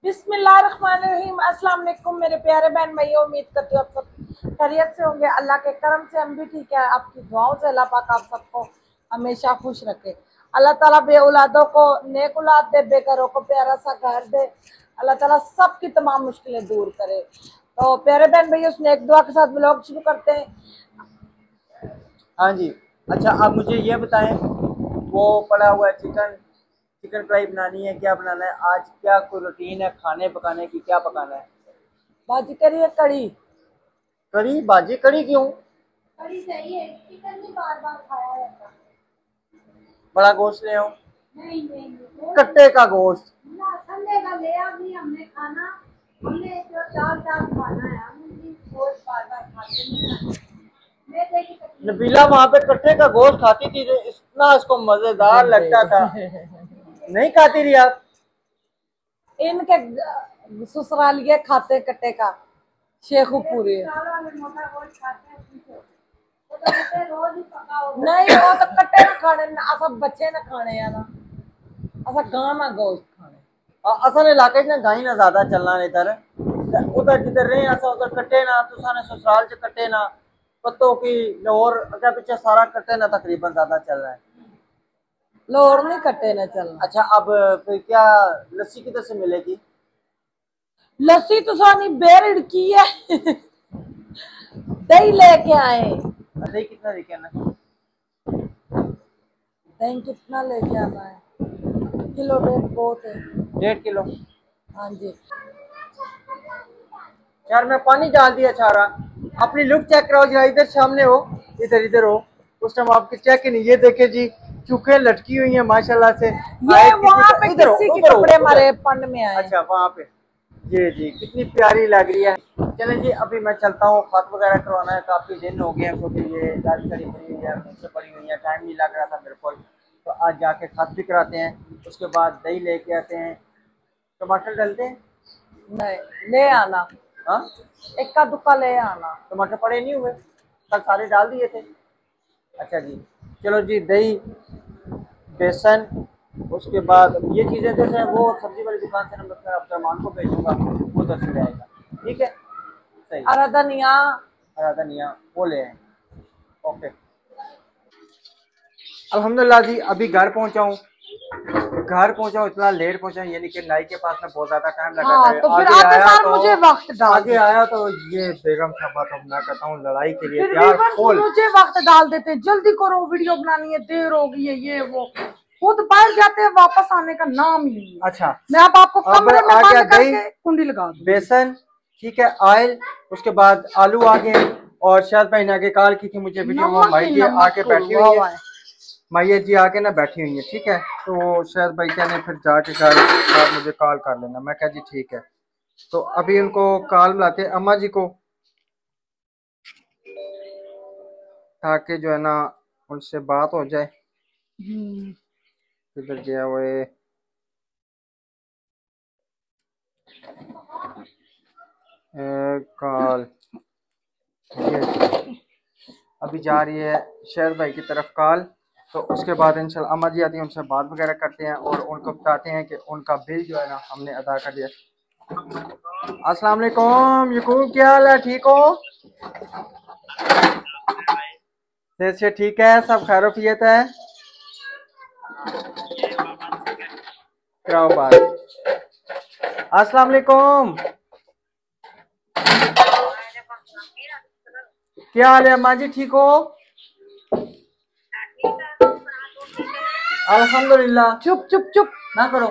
बिस्मिल्लाहिर्रहमानिर्रहीम। अस्सलाम वालेकुम मेरे प्यारे बहन भाइयों, उम्मीद करती हूँ आप सब खैरियत से होंगे। अल्लाह के करम से हम भी ठीक है। आपकी दुआओं से अल्लाह पाक आप सबको हमेशा खुश रखे। अल्लाह ताला बे औलादों को नेक औलाद दे, बेघरों को प्यारा सा घर दे। अल्लाह ताला सबकी तमाम मुश्किलें दूर करे। तो प्यारे बहन भाइयों, उस नेक दुआ के साथ व्लॉग शुरू करते हैं। हाँ जी। अच्छा, आप मुझे ये बताएं, वो पड़ा हुआ है चिकन चिकन फ्राई बनानी है, क्या बनाना है आज? क्या कोई रूटीन है खाने पकाने की? क्या पकाना है? बाजी करिए कड़ी। कड़ी? बाजी कड़ी क्यों? कड़ी सही है, चिकन भी बार बार खाया जाता है। बड़ा गोश्त ले आओ, नहीं नहीं नहीं, कट्टे का गोश्त। ना संडे का ले अभी हमने खाना। हमने जो चार चार खाना है, हम भी रोज बार बार खाते नहीं हैं। मैदे की तकलीफ नबीला वहां पे कट्टे का गोश्त खाती थी तो इतना इसको मजेदार लगता था। नहीं खाती रही आप? इनके ससुरालिये खाते कट्टे का शेखुपुरी है। नहीं वो तो कट्टे ना खाने ना, असा बच्चे ना खाने है ना, असा गां ना गोश्त खाने। असल इलाके च गाई ना ज्यादा चलना इधर। उधर जिधर रहे असा उधर कट्टे ना, तो साने ससुराल च कट्टे ना, पत्तों की लाहौर अगर पीछे सारा कट्टे ना तकरीबन ज्यादा चल रहा है। लोर नहीं कट्टे ना चलना। अच्छा, अब फिर क्या लस्सी किधर से मिलेगी? लस्सी तो सानी बेरड़ की है। दही लेके आए। दही कितना लेके आना? दही कितना लेके आना है? किलो डेढ़ बहुत है। 1.5 किलो। हाँ जी। यार मैं पानी डाल दिया सारा। अपनी लुक चेक कराओ जरा, इधर सामने हो, इधर इधर हो। उस टाइम आपकी चेक ही नहीं। ये देखे जी, चूखे लटकी हुई हैं माशाल्लाह से। ये वहां पे इधर हो, किसी के उधर हो, कपड़े उधर। मारे पन में आए। अच्छा, वहां पे। जी जी, कितनी प्यारी लग रही है। चलें जी, अभी मैं चलता हूँ, खत वगैरह करवाना है, काफी दिन हो गए हैं क्योंकि ये गाड़ी खड़ी पड़ी हुई है, मुझसे पड़ी हुई है, टाइम नहीं लग रहा था मेरे को। तो आज जाके खत भी कराते हैं, उसके बाद दही लेके आते हैं। टमाटर डालते हैं? नहीं ले आना, हाँ, इक्का दुक्का ले आना। टमाटर पड़े नहीं हुए, कल सारे डाल दिए थे। अच्छा जी, चलो जी, दही, बेसन, उसके बाद ये चीज़ें जैसे वो सब्जी वाली दुकान से नंबर अब्दुलरमान को भेजूंगा, वो 10 ले आएगा। ठीक है, सही। अरे धनिया। हरा धनिया वो ले आए। ओके। अल्हम्दुलिल्लाह जी, अभी घर पहुंचा हूँ। घर पहुंचा हूँ, इतना लेट पहुंचा हूँ, यानी कि नाई के पास में बहुत ज्यादा टाइम लगा हाँ था। तो फिर आगे आते आया सार तो मुझे वक्त डाल आगे देते। आया तो ये बेगम साहबा, तो मैं कहता हूँ लड़ाई के लिए फिर तैयार वीवर्स फुल। मुझे वक्त डाल देते, जल्दी करो वीडियो बनानी है, देर हो गई है, ये वो खुद बाहर जाते हैं, वापस आने का नाम ही नहीं है। अच्छा, मैं अब आपको अब कमरे में आ गया बंद दही, करके कुंडी लगा दूँ। बेसन, ठीक है, ऑयल, उसके बाद आलू आ गए। और शायद भाई ने आगे कॉल की थी मुझे, वीडियो में नमक माई ही जी नमक आके बैठी हुआ हुई हुआ है। है। मैया जी आके ना बैठी हुई है, ठीक है। तो शायद भाई कहने फिर जाके घर आप मुझे कॉल कर लेना। मैं कहा जी ठीक है। तो अभी उनको कॉल मिलाते हैं अम्मा जी को, ताकि जो है ना उनसे बात हो जाए। किधर गया वो ये? कॉल अभी जा रही है शेर भाई की तरफ कॉल। तो उसके बाद इंशाल्लाह अम्मा जी आती हैं, उनसे बात वगैरह करते हैं और उनको बताते हैं कि उनका बिल जो है ना हमने अदा कर दिया। अस्सलाम वालेकुम यकूब, क्या हाल है? ठीक हो? से ठीक है, सब खैरियत है? कराओ बात। अस्सलाम वालेकुम, क्या हाल है अम्मा जी, ठीक हो? अल्हम्दुलिल्लाह। चुप चुप चुप। ना करो।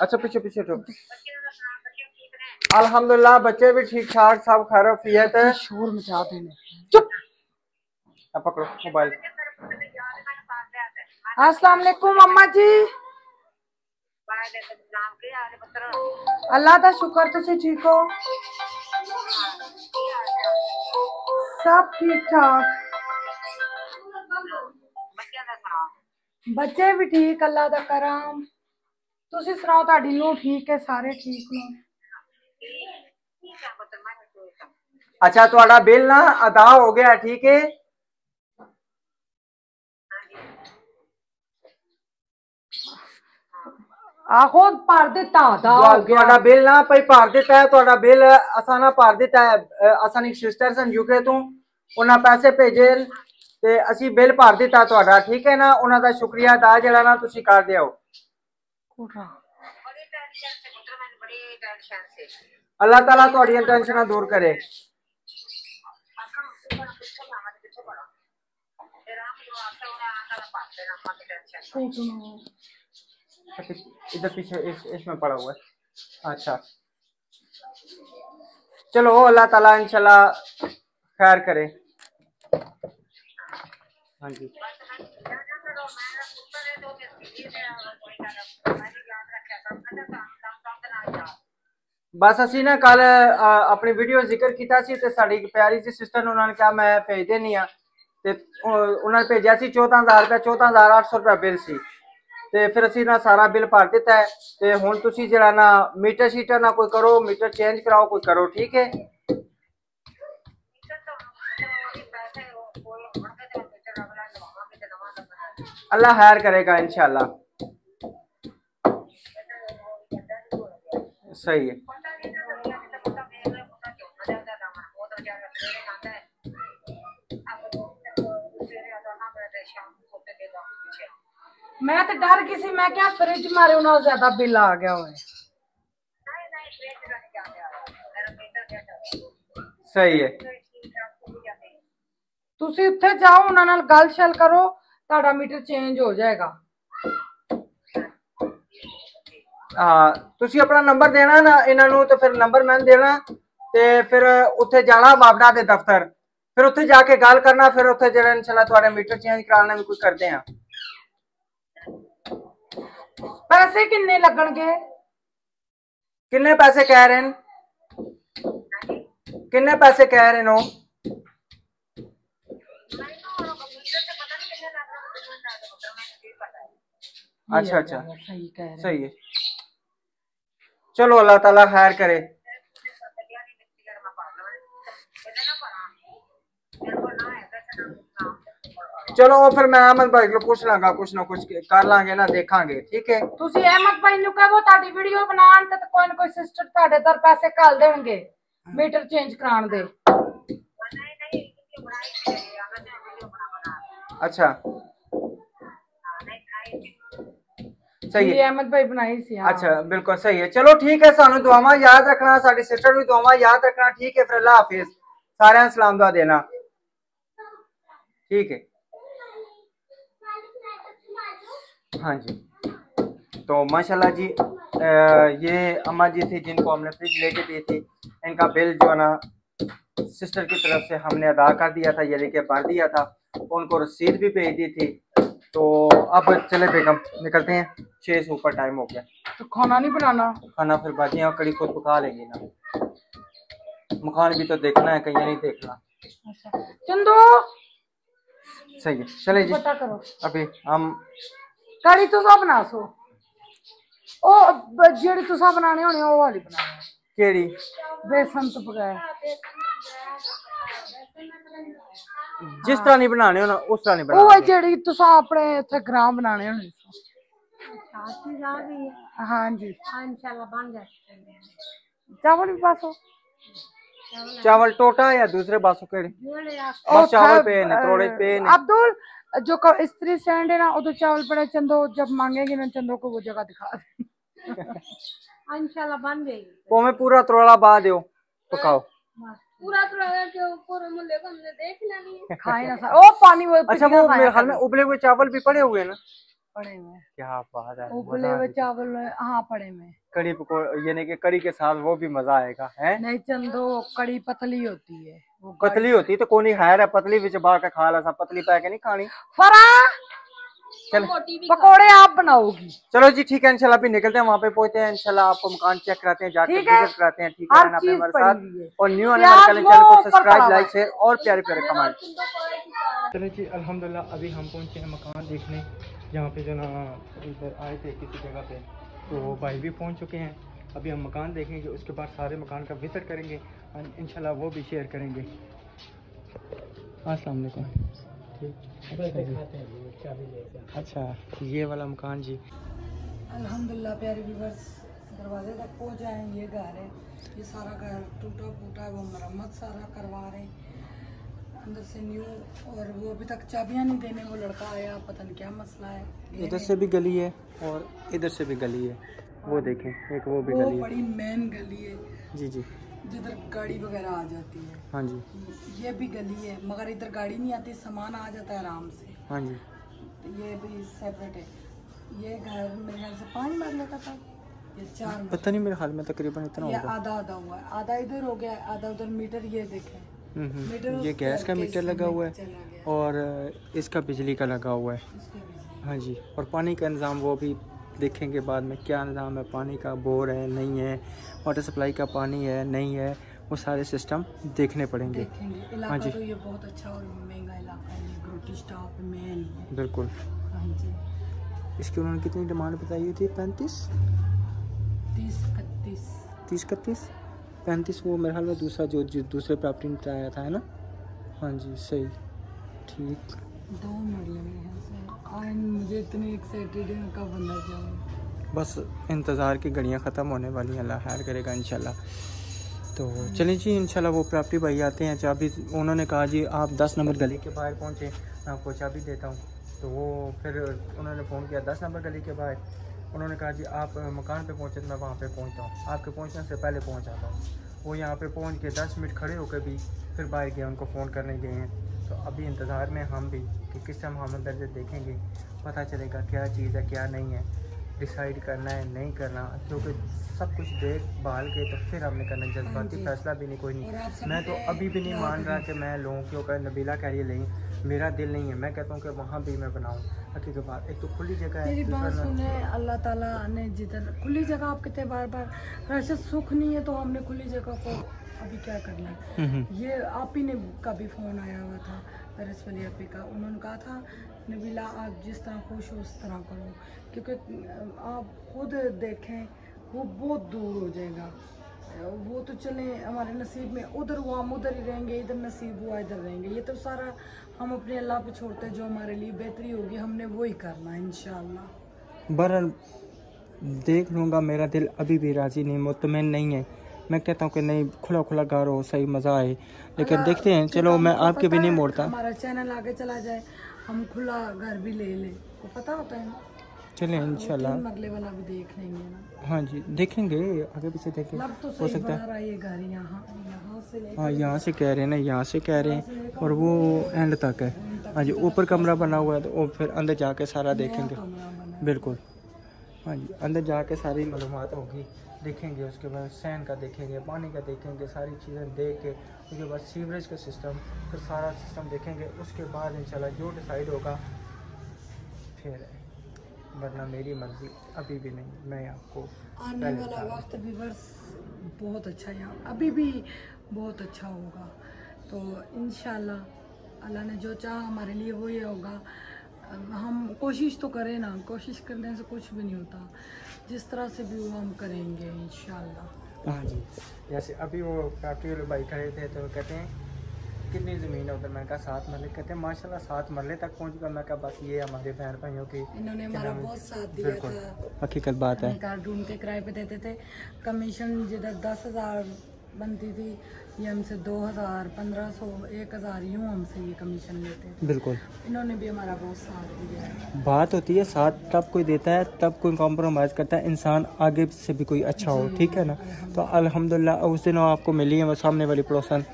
अच्छा, पीछे पीछे तो अल्हम्दुलिल्लाह बच्चे भी ठीक ठाक, सब खैरियत है। शोर मचा देने। चुप। अब पकड़ो मोबाइल। अस्सलाम वालेकुम अम्मा जी। अल्लाह का शुक्र, तुसी ठीक हो? सब ठीक ठाक। बच्चे भी ठीक, अल्लाह का करम। तुसी सुनाओ, ताड़ी नूं ठीक है? सारे ठीक ने? अच्छा, थोड़ा बिल ना अदा हो गया, ठीक है। आहो भर दिता दा हो गया ਤੁਹਾਡਾ ਬਿੱਲ ਨਾ ਭਾਈ ਭਰ ਦਿੱਤਾ ਹੈ ਤੁਹਾਡਾ ਬਿੱਲ ਅਸਾਂ ਨਾ ਭਰ ਦਿੱਤਾ ਹੈ ਅਸਾਂ ਦੀ ਸਿਸਟਰ ਸਨ ਯੂਕੇ ਤੋਂ ਉਹਨਾਂ ਪੈਸੇ ਭੇਜੇ ਤੇ ਅਸੀਂ ਬਿੱਲ ਭਰ ਦਿੱਤਾ ਤੁਹਾਡਾ ਠੀਕ ਹੈ ਨਾ ਉਹਨਾਂ ਦਾ ਸ਼ੁਕਰੀਆ ਅਦਾ ਜਿਹੜਾ ਨਾ ਤੁਸੀਂ ਕਰ ਦਿਓ ਅੱਲਾਹ ਤਾਲਾ ਤੁਹਾਡੀਆਂ ਟੈਨਸ਼ਨਾਂ ਦੂਰ ਕਰੇ इधर पीछे इसमें पड़ा हुआ है अच्छा चलो अल्लाह ताला इंशाल्लाह खैर करे हाँ जी बस असी ना कल अपनी वीडियो जिक्र किया सी ते साडी प्यारी सी सिस्टर ने उन्होंने कहा मैं भेज देनी आ ते उन्होंने भेजा सी 14,000 रुपया 14,800 रुपया बिल सी ਤੇ ਫਿਰ ਅਸੀਂ ਨਾ ਸਾਰਾ ਬਿੱਲ ਭਰ ਦਿੱਤਾ ਹੈ ਤੇ ਹੁਣ ਤੁਸੀਂ ਜਿਹੜਾ ਨਾ ਮੀਟਰ ਸ਼ੀਟਰ ਨਾ ਕੋਈ ਕਰੋ ਮੀਟਰ ਚੇਂਜ ਕਰਾਓ ਕੋਈ ਕਰੋ ਠੀਕ ਹੈ अल्लाह खैर करेगा इंशाल्लाह सही है मैं तो डर गई सी मैं क्या फ्रिज मारे उन्होंने ज्यादा बिल आ गया हुआ सही है ਤੁਸੀਂ ਉੱਥੇ ਜਾਓ ਉਹਨਾਂ ਨਾਲ ਗੱਲ ਸ਼ੈਲ ਕਰੋ ਤੁਹਾਡਾ ਮੀਟਰ ਚੇਂਜ ਹੋ ਜਾਏਗਾ ਹਾਂ ਤੁਸੀਂ ਆਪਣਾ ਨੰਬਰ ਦੇਣਾ ਨਾ ਇਹਨਾਂ ਨੂੰ ਤੇ ਫਿਰ ਨੰਬਰ ਮੈਂ ਦੇਣਾ ਤੇ ਫਿਰ ਉੱਥੇ ਜਾਣਾ ਬਾਬੜਾ ਦੇ ਦਫ਼ਤਰ ਫਿਰ ਉੱਥੇ ਜਾ ਕੇ ਗੱਲ ਕਰਨਾ ਫਿਰ ਉੱਥੇ ਜਿਹੜਾ ਇਨਸ਼ਾਅੱਲਾ ਤੁਹਾਡੇ ਮੀਟਰ ਚੇਂਜ ਕਰਾਉਣਾ ਵੀ ਕੋਈ ਕਰਦੇ ਆ ਪੈਸੇ ਕਿੰਨੇ ਲੱਗਣਗੇ ਕਿੰਨੇ ਪੈਸੇ ਕਹਿ ਰਹੇ ਨੇ ਕਿੰਨੇ ਪੈਸੇ ਕਹਿ ਰਹੇ ਨੇ अच्छा अच्छा सही है चलो अल्लाह ताला खैर करे चलो फिर मैं अहमद भाई को पूछ लांगा कुछ ना कुछ कर लांगे ना देखांगे ठीक है ਤੁਸੀਂ ਅਹਿਮਦ ਭਾਈ ਨੂੰ ਕਹੋ ਤੁਹਾਡੀ ਵੀਡੀਓ ਬਣਾਉਣ ਤੇ ਕੋਈ ਨਾ ਕੋਈ ਸਿਸਟਰ ਤੁਹਾਡੇ ਦਰ ਪੈਸੇ ਘੱਲ ਦੇਣਗੇ ਮੀਟਰ ਚੇਂਜ ਕਰਾਉਣ ਦੇ अच्छा सही है अहमद भाई बनाई सी अच्छा बिल्कुल सही है चलो ठीक है सानू दुआवां याद रखना साडी सिस्टर भी दुआवां याद रखना ठीक है फिर अल्लाह हाफिज सारे सलाम दुआ देना ठीक है हाँ जी तो माशाल्लाह जी ये अम्मा जी थी जिनको हमने फ्रिज लेके दी थी इनका बिल जो है ना सिस्टर की तरफ से हमने अदा कर दिया था यानी कि भर दिया था उनको रसीद भी भेज दी थी तो अब चले बेगम निकलते हैं 6 से ऊपर टाइम हो गया तो खाना नहीं बनाना खाना फिर बाजियाँ कड़ी खुद पका लेंगे ना मकान भी तो देखना है कहीं नहीं देखना अच्छा चंदू सही है चले जी पता करो अभी हम कड़ी तुसा बना सो ओ जेड़ी तुसा बनाने होने ओ वाली बनाना केड़ी बेसन तो पकाया जिस तरह नहीं बनाने हो ना उस तरह नहीं ओ बनाने जेड़ी तुसा अपने इथे ग्राम बनाने होने हाँ जी इंशाल्लाह बन जाए चावल भी पासो चावल टोटा या दूसरे बासों केड़े बस चावल पे ने थोड़े पे ने अब्दुल जो स्त्री स्टैंड है ना उधर चावल पड़े चंदो जब मांगेंगे ना चंदो को वो जगह दिखा इंशाल्लाह बन जाएगी वो में पूरा त्रोड़ा बा दो पकाओ पूरा त्रोड़ा जो पूरे मुल्ले को हमने देख लेनी है खाए ना ओ पानी वो अच्छा वो मेरे ख्याल में उबले हुए चावल भी पड़े हुए ना पड़े हुए क्या बात है उबले हुए चावल हाँ पड़े हुए कड़ी पकौड़े यानी कि कड़ी के साथ वो भी मजा आएगा है नहीं चंदो कड़ी पतली होती है पतली होती तो कोनी खैर है पतली विच बा के खा ला पतली पा के नहीं खानी फरा चल पकोड़े आप बनाओगी चलो जी ठीक है इंशाल्लाह भी निकलते हैं वहाँ पे पहुंचते हैं इंशाल्लाह आपको मकान चेक कराते हैं जाकर विजिट कराते हैं ठीक है ना अपने हमारे साथ और न्यू आने वाले चैनल को सब्सक्राइब लाइक शेयर और प्यारे प्यारे कमेंट चलो जी अल्हम्दुलिल्लाह अभी हम पहुंचे हैं मकान देखने जहाँ पे जो ना इधर आए थे किसी जगह पे तो भाई भी पहुंच चुके हैं अभी हम मकान देखेंगे उसके बाद सारे मकान का विजिट करेंगे और इंशाल्लाह वो भी शेयर करेंगे अस्सलाम वालेकुम अच्छा ये वाला मकान जी अल्हम्दुलिल्लाह प्यारे व्यूअर्स, दरवाजे तक पहुँच आए हैं। ये घर है, ये सारा घर टूटा फूटा है, वो मरम्मत सारा करवा रहे हैं अंदर से न्यू। और वो अभी तक चाबियां नहीं देने, वो लड़का आया, पता नहीं क्या मसला है। इधर से भी गली है और इधर से भी गली है, वो देखें, एक वो भी गली है। बड़ी मेन गली है जी जी, जिधर गाड़ी वगैरह आ जाती है। हाँ जी, ये भी गली है मगर इधर गाड़ी नहीं आती, सामान आ जाता है आराम से। हाँ जी। ये भी सेपरेट है। ये घर मेरे ख्याल से 5 मरले का था, ये 4 मरले। पता नहीं, मेरे हाल में तकरीबन इतना ये होगा। आधा आधा हुआ है, आधा इधर हो गया, आधा उधर। मीटर ये देखें, मीटर ये उस गैस का घर के मीटर लगा हुआ है चला गया। और इसका बिजली का लगा हुआ है। इसके भी। हाँ जी, और पानी का इंतज़ाम वो भी देखेंगे बाद में, क्या निज़ाम है पानी का, बोर है नहीं है, वाटर सप्लाई का पानी है नहीं है, वो सारे सिस्टम देखने पड़ेंगे। देखेंगे। इलाका तो ये बहुत अच्छा और महंगा इलाका है, ये ग्रोटी स्टॉप मेन है। बिल्कुल। हाँ जी। इसकी उन्होंने कितनी डिमांड बताई हुई थी? 35, 30-31। 30-31, 35। वो मेरे ख्याल में दूसरा जो दूसरे प्रॉपर्टी में बताया था, है ना? हाँ जी, सही, ठीक। 2 मरले मेरे ख्याल से। आज मुझे इतनी एक्साइटेड है, कब बंदा जाऊँ। बस इंतज़ार की घड़ियाँ ख़त्म होने वाली हैं, अल्लाह खैर करेगा इंशाल्लाह। तो चलिए जी, इंशाल्लाह वो प्रॉपर्टी भाई आते हैं। चाबी उन्होंने कहा जी आप 10 नंबर गली के बाहर पहुँचे, मैं आपको चाबी देता हूँ। तो वो फिर उन्होंने फ़ोन किया 10 नंबर गली के बाहर। उन्होंने कहा जी आप मकान पे पहुँचे तो मैं वहाँ पे पहुँचता हूँ, आपके पहुँचने से पहले पहुँच आता हूँ। वो यहाँ पे पहुँच के 10 मिनट खड़े होकर भी फिर बाहर गए, उनको फ़ोन करने गए हैं। तो अभी इंतज़ार में हम भी कि किस टाइम हम अंदर से देखेंगे, पता चलेगा क्या चीज़ है क्या नहीं है, डिसाइड करना है नहीं करना, क्योंकि सब कुछ देख भाल के तो फिर हमने करना, जज्बाती फैसला भी नहीं कोई नहीं। मैं तो अभी भी नहीं मान रहा कि मैं लूँ, क्योंकि नबीला कह रही है नहीं, मेरा दिल नहीं है। मैं कहता हूँ कि वहाँ भी मैं बनाऊँ। हकीकत बात, एक तो खुली जगह है। मेरी बात सुने, अल्लाह ताला ने जिधर खुली जगह, आप कहते बार बार वैसे सुख नहीं है तो हमने खुली जगह को अभी क्या करना है। ये आप ही ने का भी फ़ोन आया हुआ था दरस वाली आपी का, उन्होंने कहा था नबीला आप जिस तरह खुश हो उस तरह करो, क्योंकि आप खुद देखें वो बहुत दूर हो जाएगा। वो तो चले हमारे नसीब में उधर हुआ, हम उधर ही रहेंगे, इधर नसीब हुआ इधर रहेंगे। ये तो सारा हम अपने अल्लाह पे छोड़ते हैं, जो हमारे लिए बेहतरी होगी हमने वो ही करना है इंशाल्लाह। बहरहाल देख लूँगा, मेरा दिल अभी भी राज़ी नहीं, मुतमईन नहीं है। मैं कहता हूँ कि नहीं, खुला खुला घर हो, सही मज़ा आए, लेकिन देखते हैं। चलो मैं आपके भी नहीं मोड़ता, हमारा चैनल आगे चला जाए, हम खुला घर भी ले लें, को पता होता है ना। चलें इंशाल्लाह। 3 मरले वाला भी देख लेंगे ना। हाँ जी, देखेंगे, आगे पीछे देखें, लग तो हो सही सकता बना रहा है ये घर, यहाँ से लेकर हाँ, यहाँ से कह रहे हैं ना, यहाँ से कह रहे हैं और वो एंड तक है। हाँ जी, ऊपर कमरा बना हुआ है, तो वो फिर अंदर जाके सारा देखेंगे। कमरा बना है। बिल्कुल, हाँ जी, अंदर जाके सारी मालूमात होगी, देखेंगे। उसके बाद सैन का देखेंगे, पानी का देखेंगे, सारी चीज़ें देख के उसके बाद सीवरेज का सिस्टम, फिर सारा सिस्टम देखेंगे। उसके बाद इंशाल्लाह जो डिसाइड होगा फिर है, वरना मेरी मर्ज़ी अभी भी नहीं। मैं आपको आने वाला वक्त भी बस बहुत अच्छा है, यहाँ अभी भी बहुत अच्छा होगा। तो इंशाल्लाह अल्लाह ने जो चाहा हमारे लिए वो ये होगा। हम कोशिश तो करें ना, कोशिश करने से कुछ भी नहीं होता, जिस तरह से भी वो हम करेंगे इंशाल्लाह। हाँ जी, जैसे अभी वो फैक्ट्री वाले भाई खड़े थे तो कहते हैं कितनी ज़मीन है उधर, मैंने कहा 7 मरले। कहते हैं माशाल्लाह 7 मरले तक पहुँच गया। मैं कहा बस ये हमारे बहन भाइयों की, इन्होंने हमारा बहुत साथ दिया बिल्कुल था। हकीकत बात है। कार ढूंढ के किराए पे देते थे, कमीशन जिधर 10,000 बनती थी ये हमसे 2,000, 1,500, 1,000 यूँ हमसे ये कमीशन लेते थे। बिल्कुल, इन्होंने भी हमारा बहुत साथ दिया है। बात होती है साथ तब कोई देता है, तब कोई कॉम्प्रोमाइज़ करता है, इंसान आगे से भी कोई अच्छा हो, ठीक है ना। तो अल्हम्दुलिल्लाह उस दिन आपको मिली है वो सामने वाली पड़ोसन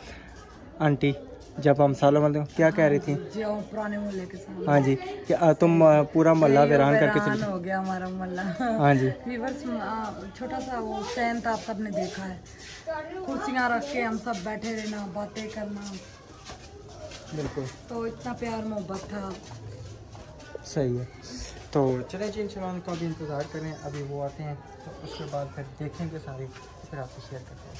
आंटी, जब हम सालों में क्या कह रही थी, जो पुराने मोहल्ले के सामने। हाँ जी, कि तुम पूरा मोहल्ला वीरान करके वीरान चली। हो गया हमारा मोहल्ला। हाँ जी, व्यूअर्स, छोटा सा वो स्टैंड था, आप सबने देखा है, कुर्सियाँ रख के हम सब बैठे रहना, बातें करना, बिल्कुल तो इतना प्यार मोहब्बत था। सही है। तो चलें जी, इंशाल्लाह उनका भी इंतज़ार करें, अभी वो आते हैं तो उसके बाद फिर देखेंगे सारे, फिर आपसे शेयर करते हैं।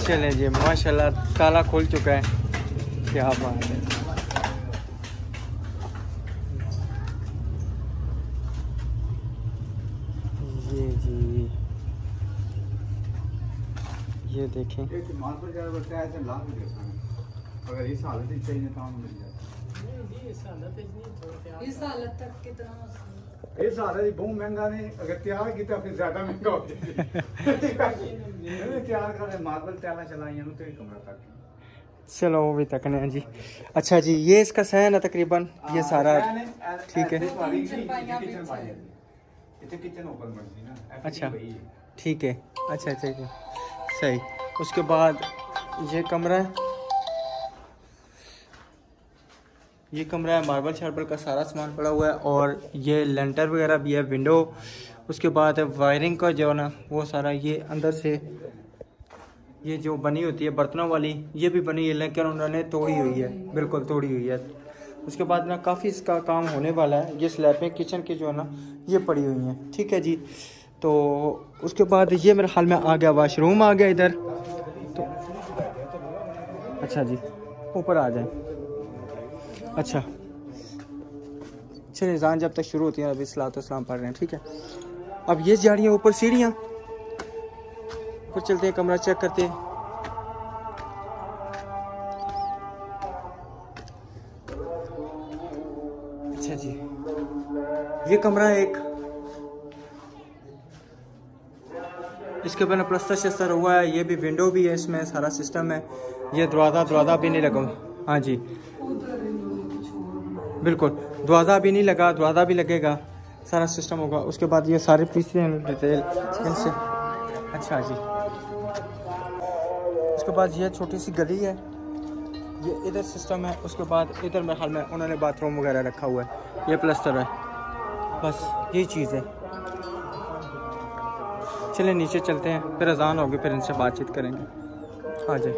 चलें जी, माशाल्लाह ताला खुल चुका है, क्या बात है। ये जी, ये देखें, अगर इस हालत चाहिए तो हम मिल जाए। इस हालत तक कितना ਇਹ ਸਾਰਾ ਹੀ ਬਹੁਤ ਮਹਿੰਗਾ ਨੇ ਅਗਰ ਤਿਆਰ ਕੀਤਾ ਫਿਰ ਜ਼ਿਆਦਾ ਮਹਿੰਗਾ ਹੋ ਜਾਏਗਾ ਇਹਨੇ ਤਿਆਰ ਕਰੇ ਮਾਰਬਲ ਟੈਲਾਂ ਚਲਾਈਆਂ ਨੂੰ ਤੇ ਕਮਰਾ तक चलो वो भी तकने हैं जी। अच्छा जी, ये इसका सहन है तकरीबन, ये सारा ठीक है। अच्छा ठीक है, अच्छा अच्छा अच्छा सही। उसके बाद ये कमरा है, ये कमरा है, मार्बल शार्बल का सारा सामान पड़ा हुआ है और ये लेंटर वगैरह भी है, विंडो। उसके बाद वायरिंग का जो है ना वो सारा ये अंदर से ये जो बनी होती है बर्तनों वाली, ये भी बनी है लेकिन उन्होंने तोड़ी हुई है, बिल्कुल तोड़ी हुई है। उसके बाद ना काफ़ी इसका काम होने वाला है। ये स्लैबें किचन की जो है ना ये पड़ी हुई हैं, ठीक है जी। तो उसके बाद ये मेरे ख्याल में आ गया वाशरूम आ गया इधर। तो अच्छा जी, ऊपर आ जाए। अच्छा चलिए, अज़ान जब तक शुरू होती है, अभी सलातो सलाम पढ़ रहे हैं, ठीक है। अब ये जा रही है ऊपर सीढ़ियाँ, ऊपर चलते हैं, कमरा चेक करते हैं। अच्छा जी, ये कमरा है एक, इसके ऊपर प्लस्तर शस्तर हुआ है, ये भी विंडो भी है, इसमें सारा सिस्टम है। ये दरवाज़ा भी नहीं लगा। हाँ जी बिल्कुल, दरवाज़ा भी नहीं लगा, दरवाज़ा भी लगेगा, सारा सिस्टम होगा। उसके बाद ये सारे पीछे हैं डिटेल इनसे। अच्छा जी, उसके बाद ये छोटी सी गली है, ये इधर सिस्टम है। उसके बाद इधर मेरे ख्याल में उन्होंने बाथरूम वगैरह रखा हुआ है, ये प्लस्तर है, बस यही चीज़ है। चलिए नीचे चलते हैं, फिर अजान होगी, फिर इनसे बातचीत करेंगे। हाँ जी।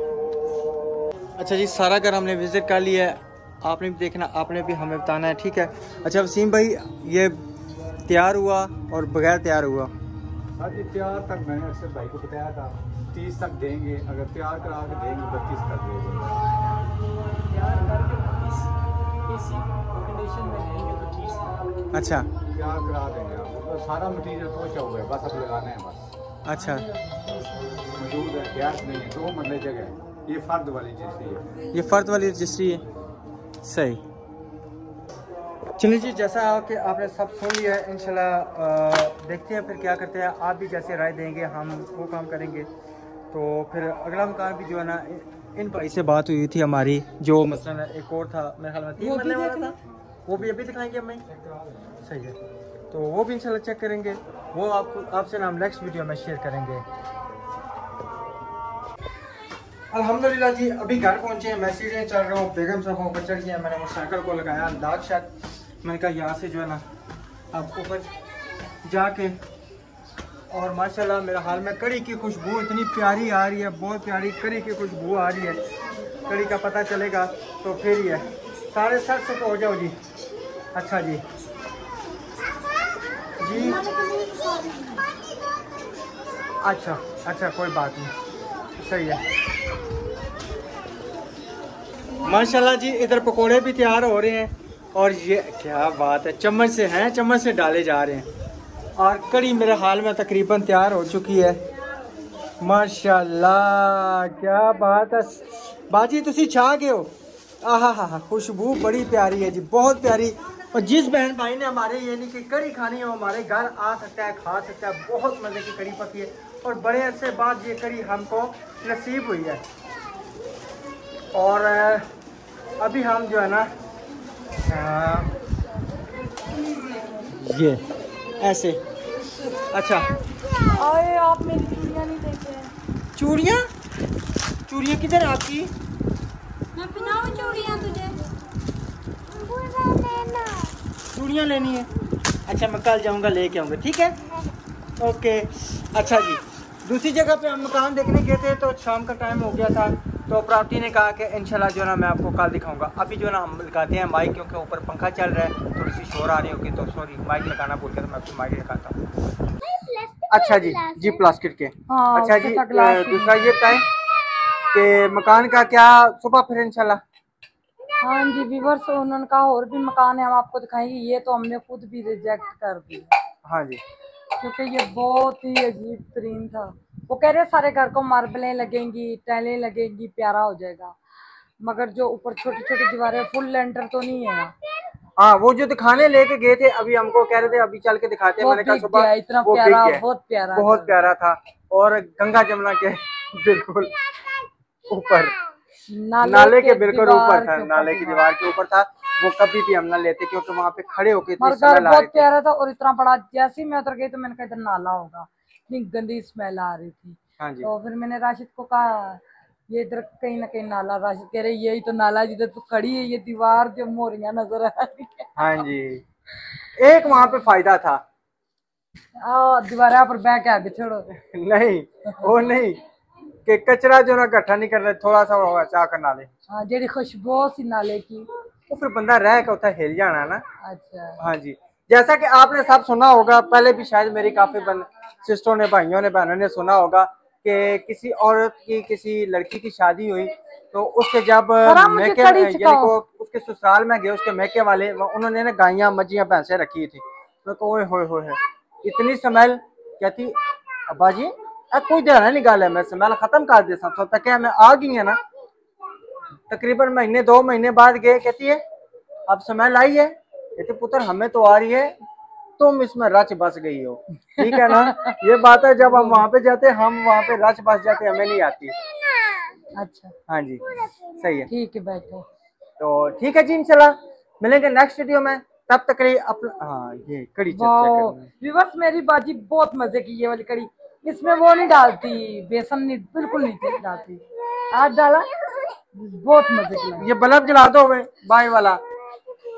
अच्छा जी, सारा घर हमने विज़िट कर लिया है, आपने भी देखना, आपने भी हमें बताना है, ठीक है। अच्छा वसीम भाई, ये तैयार हुआ और बगैर तैयार हुआ? हाँ जी, तैयार तक मैंने अरशद भाई को बताया था 30 तक देंगे, अगर तैयार करा के देंगे 32 तक देंगे। अच्छा, तैयार करा देंगे आप, तो सारा मटीरियल पहुँचा हुआ है, बस अब लगाना है बस। अच्छा, मौजूद है, गैस नहीं है, 2 मरले जगह है। ये फर्द वाली रजिस्ट्री है, ये फ़र्द वाली रजिस्ट्री है, सही। चलिए जी, जैसा कि आपने सब सुन लिया है, इंशाल्लाह देखते हैं फिर क्या करते हैं। आप भी जैसे राय देंगे हम वो काम करेंगे। तो फिर अगला मकान भी जो है ना, इन भाई से बात हुई थी हमारी, जो मसलन एक और था मेरे ख्याल में 3 मरने वाला था, वो भी अभी दिखाएंगे हमें, सही है। तो वो भी इंशाल्लाह चेक करेंगे, वो आपसे ना हम नेक्स्ट वीडियो में शेयर करेंगे। अल्हम्दुलिल्लाह जी, अभी घर पहुंचे हैं, मैं सीढ़ियाँ चढ़ रहा हूँ, बेगम साहब ऊपर चढ़ गया, मैंने मोटरसाइकिल को लगाया अंदाज शायद, मैंने कहा यहाँ से जो है ना आप ऊपर जाके, और माशाल्लाह मेरा हाल में कड़ी की खुशबू इतनी प्यारी आ रही है, बहुत प्यारी कड़ी की खुशबू आ रही है। कड़ी का पता चलेगा तो फिर ही है। सारे सर से हो जाओ जी। अच्छा जी जी, अच्छा अच्छा, कोई बात नहीं, सही है। माशाल्लाह जी, इधर पकोड़े भी तैयार हो रहे हैं, और ये क्या बात है, चम्मच से हैं, चम्मच से डाले जा रहे हैं। और कड़ी मेरे हाल में तकरीबन तैयार हो चुकी है। माशाल्लाह, क्या बात है बाजी, तुसी छा गए हो। आहा हा, खुशबू बड़ी प्यारी है जी, बहुत प्यारी। और जिस बहन भाई ने हमारे ये नहीं कि कड़ी खानी हो, हमारे घर आ सकता है, खा सकता है, बहुत मज़े की कड़ी पकी है, और बड़े अरसे बाद ये कड़ी हमको नसीब हुई है। और अभी हम जो है ना ये ऐसे, अच्छा अरे आप मेरी चूड़ियाँ नहीं देते हैं। चूड़ियाँ, चूड़ियाँ किधर आपकी? मैं पहनाऊं चूड़ियां तुझे? चूड़ियाँ लेनी है, अच्छा मैं कल जाऊँगा लेके आऊँगा, ठीक है, ओके। अच्छा जी, दूसरी जगह पे हम मकान देखने गए थे, तो शाम का टाइम हो गया था, तो प्रॉपर्टी ने कहा कि इंशाल्लाह जो है ना मैं आपको कल दिखाऊंगा। अभी जो है ना हम लगाते हैं माइक, क्योंकि ऊपर पंखा चल रहा है, थोड़ी सी शोर आ रही होगी, तो सॉरी माइक लगाना भूल गया, तो मैं आपको माइक लगाता हूँ। अच्छा जी जी, प्लास्टिक के। हाँ, अच्छा जी, ग्लास दूसरा ये बताएं कि मकान का क्या सुबह फिर इंशाल्लाह। हाँ जी, व्यूअर्स उन्होंने कहा और भी मकान है, हम आपको दिखाएंगे। ये तो हमने खुद भी रिजेक्ट कर दिया। हाँ जी, क्योंकि ये बहुत ही अजीब तरीन था। वो कह रहे सारे घर को मार्बलें लगेंगी, टाइलें लगेंगी, प्यारा हो जाएगा, मगर जो ऊपर छोटी छोटी दीवारें, फुल लेंटर तो नहीं है। हाँ वो जो दिखाने लेके गए थे, अभी हमको कह रहे थे अभी चल के दिखाते हैं, वो मैंने कहा बिक सुबह गया, इतना वो बिक प्यारा, गया, बहुत प्यारा बहुत था। प्यारा था। और गंगा जमुना के बिल्कुल ऊपर, नाले के बिल्कुल ऊपर था, नाले की दीवार के ऊपर था। वो कभी भी हम ना लेते क्योंकि वहाँ पे खड़े होके इतनी मगर स्मेल आ रही बहुत थी। प्यारा था और इतना बड़ा, जैसे ही मैं उतर गई तो मैंने कहा इधर नाला होगा, इतनी गंदी स्मेल आ रही थी। हाँ जी। तो फिर मैंने राशिद को कहा ये इधर कहीं ना कहीं नाला, राशिद कह रहे यही तो नाला है जिधर तू खड़ी है, ये दीवार जो मोरियां नजर आ रही है। हाँ जी, एक वहाँ पे फायदा था। दीवार पर बैठ के आगे छोड़ो। नहीं वो नहीं कि कचरा जो ना इकट्ठा नहीं कर रहे, थोड़ा सा होगा चाह कर नाले, हाँ जेडी खुशबू सी नाले की। वो फिर बंदा रह के उतना हिल जाना ना। अच्छा। हाँ जी, जैसा कि आपने सब सुना होगा, पहले भी शायद मेरी काफी सिस्टरों ने, भाइयों ने, बहनों ने सुना होगा कि किसी औरत की, किसी लड़की की शादी हुई तो उसके जब मैके यानी को उसके ससुराल में गए, उसके मैके वाले उन्होंने ना गायें मज्जियां भैंसें रखी थी, तो ओए होए होए इतनी स्मेल, कहती अब्बा जी कोई देना नहीं गाल है, मैं स्मेल खत्म कर दे सब तक क्या मैं आ गई है ना। तकरीबन महीने 2 महीने बाद गए, कहती है अब स्मेल आई है, कहती पुत्र हमें तो आ रही है, तुम इसमें रच बस गई हो। ठीक है ना, ये बात है, जब हम वहाँ पे जाते हम वहाँ पे रच बस जाते, हमें नहीं आती। अच्छा हाँ जी सही है, ठीक है बैठो। तो ठीक है जी, इंशाल्लाह मिलेंगे नेक्स्ट वीडियो में, तब तक के लिए अपना। हाँ ये कड़ी चेक करना। व्यूअर्स मेरी बाजी बहुत मजे की ये वाली कड़ी, इसमें वो नहीं डालती, बेसन नहीं, बिल्कुल नहीं डालती, आज डाला, बहुत मजे की लगी। ये बल्ब जला दो हमें बाई वाला,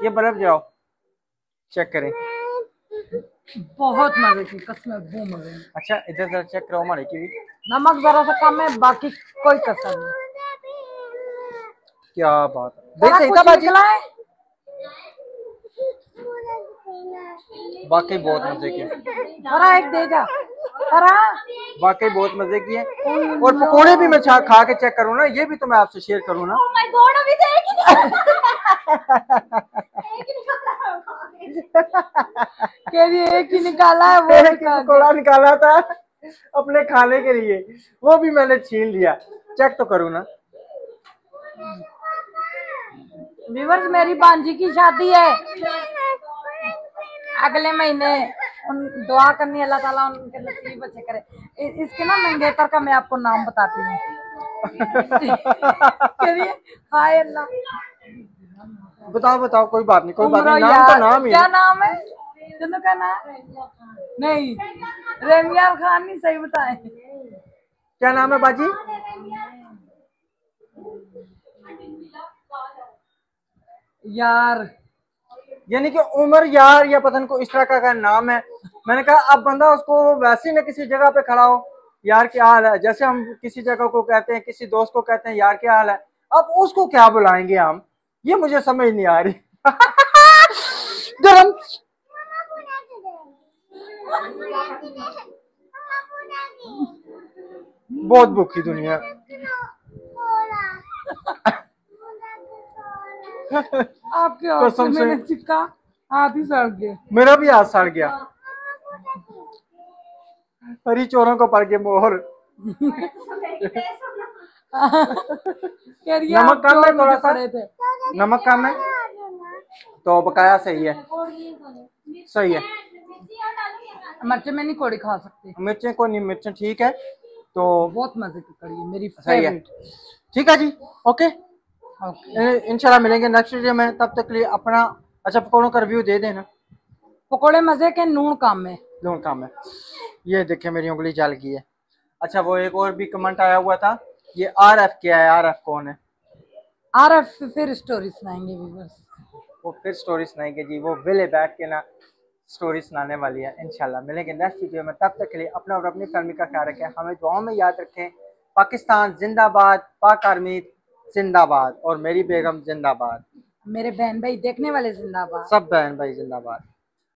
ये बल्ब जलाओ, चेक करें। बहुत मजे की कसम, बहुत मजे की। अच्छा इधर जरा चेक करो हमारे की भी, नमक जरा सा कम है, बाकी कोई कसर नहीं। क्या बात है, देख सही था कुछ बाजी, निकला है? वाकई बहुत मजे की, अरे एक दे जा, अरे वाकई बहुत मजे की है। और पकोड़े भी मैं खा के चेक करूँ ना, ये भी तो मैं आपसे शेयर करूँ ना। माय गॉड अभी तो एक ही निकाला है, वो एक पकोड़ा निकाला था अपने खाने के लिए, वो भी मैंने छीन लिया, चेक तो करूँ ना। व्यूअर्स मेरी भांजी की शादी है अगले महीने, दुआ करनी अल्लाह ताला उनके नसीब अच्छे करे। इसके ना मंगेतर का मैं आपको नाम बताती हूँ। हाय अल्लाह, बताओ बताओ, कोई बात नहीं, कोई बात नहीं, नाम तो नाम ही क्या है। नाम है तुम का नाम? नहीं रेमिया खान नहीं, सही बताए क्या नाम है बाजी? यार, यानी कि उमर यार या पता नहीं को इस तरह का नाम है। मैंने कहा अब बंदा उसको वैसे ही ना किसी जगह पे खड़ा हो, यार क्या हाल है, जैसे हम किसी जगह को कहते हैं, किसी दोस्त को कहते हैं यार क्या हाल है, अब उसको क्या बुलाएंगे हम, ये मुझे समझ नहीं आ रही। गरम बहुत भूखी दुनिया। आपके हाथ से मैंने चिक्का हाथ ही सड़ गया, मेरा भी हाथ सड़ गया। हरी चोरों को पड़ गए मोहर। नमक कम है थोड़ा सा, नमक कम है तो बकाया सही है, सही है। मिर्चें मैं नहीं कोड़ी खा सकती, मिर्चें को नहीं, मिर्चें ठीक है। तो बहुत मजे की कड़ी है मेरी सही है, ठीक है जी, ओके इंशाल्लाह मिलेंगे नेक्स्ट वीडियो में, तब तक के लिए अपना। अच्छा पकौड़ों का रिव्यू दे देना। पकौड़े मजे के, नून कम है, नून कम है। ये देखे मेरी उंगली जल गई है। अच्छा वो एक और भी कमेंट आया हुआ था, ये RF क्या है, RF कौन है? RF फिर स्टोरी सुनाएंगे व्यूअर्स, वो फिर स्टोरी सुनाएंगे जी, वो विले बैठ के ना स्टोरी सुनाने वाली है। इंशाल्लाह मिलेंगे नेक्स्ट वीडियो में, तब तक के लिए अपना और अपनी फैमिली का ख्याल रखें, हमें दुआओं में याद रखें। पाकिस्तान जिंदाबाद, पाक आर्मी जिंदाबाद, और मेरी बेगम जिंदाबाद, मेरे बहन भाई देखने वाले जिंदाबाद, सब बहन भाई जिंदाबाद।